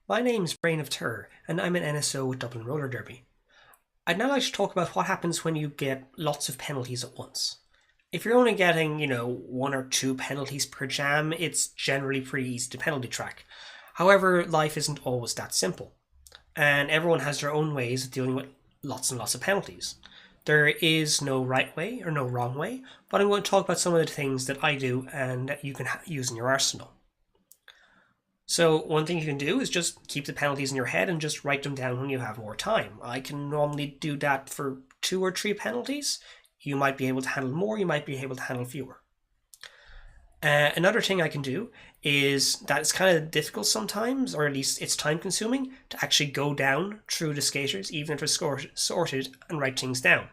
My name's Brain of Terror, and I'm an NSO with Dublin Roller Derby. I'd now like to talk about what happens when you get lots of penalties at once. If you're only getting, one or two penalties per jam, it's generally pretty easy to penalty track. However, life isn't always that simple, and everyone has their own ways of dealing with lots and lots of penalties. There is no right way or no wrong way, but I'm going to talk about some of the things that I do and that you can use in your arsenal. So one thing you can do is just keep the penalties in your head and just write them down when you have more time. I can normally do that for 2 or 3 penalties. You might be able to handle more, you might be able to handle fewer. Another thing I can do is that it's kind of difficult sometimes, or at least it's time consuming, to actually go down through the skaters, even if it's sorted, and write things down.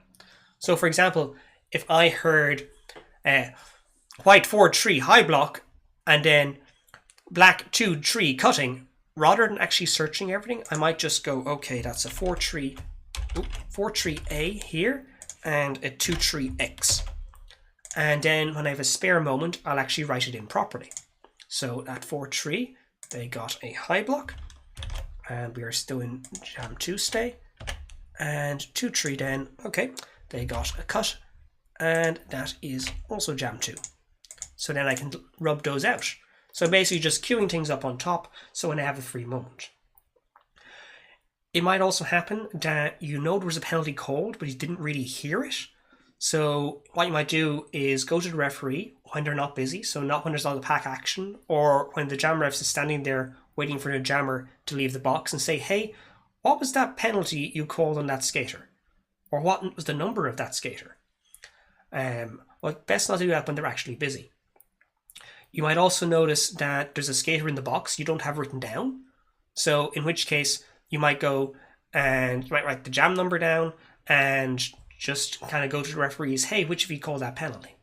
So for example, if I heard white 4-3 high block, and then black 2-3 cutting, rather than actually searching everything, I might just go, okay, that's a 4-3A here and a 2-3X. And then when I have a spare moment, I'll actually write it in properly. So at 4-3, they got a high block, and we are still in jam 2 stay. And 2-3 then, okay, they got a cut, and that is also jam 2. So then I can rub those out. So basically just queuing things up on top so when I have a free moment. It might also happen that you know there was a penalty called, but you didn't really hear it. So what you might do is go to the referee when they're not busy, so not when there's not a pack action, or when the jam refs is standing there waiting for the jammer to leave the box, and say, hey, what was that penalty you called on that skater? Or what was the number of that skater? Well, best not to do that when they're actually busy. You might also notice that there's a skater in the box you don't have written down. So in which case you might go and you might write the jam number down and just kind of go to the referees, hey, which of you called that penalty?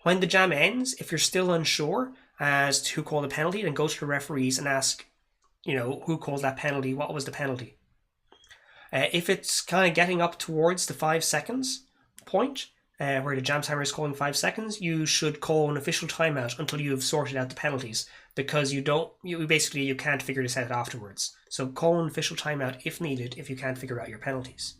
When the jam ends, if you're still unsure as to who called the penalty, then go to the referees and ask, who called that penalty, what was the penalty? If it's kind of getting up towards the 5 seconds point, where the jam timer is calling 5 seconds, you should call an official timeout until you have sorted out the penalties, because you can't figure this out afterwards. So call an official timeout if needed if you can't figure out your penalties.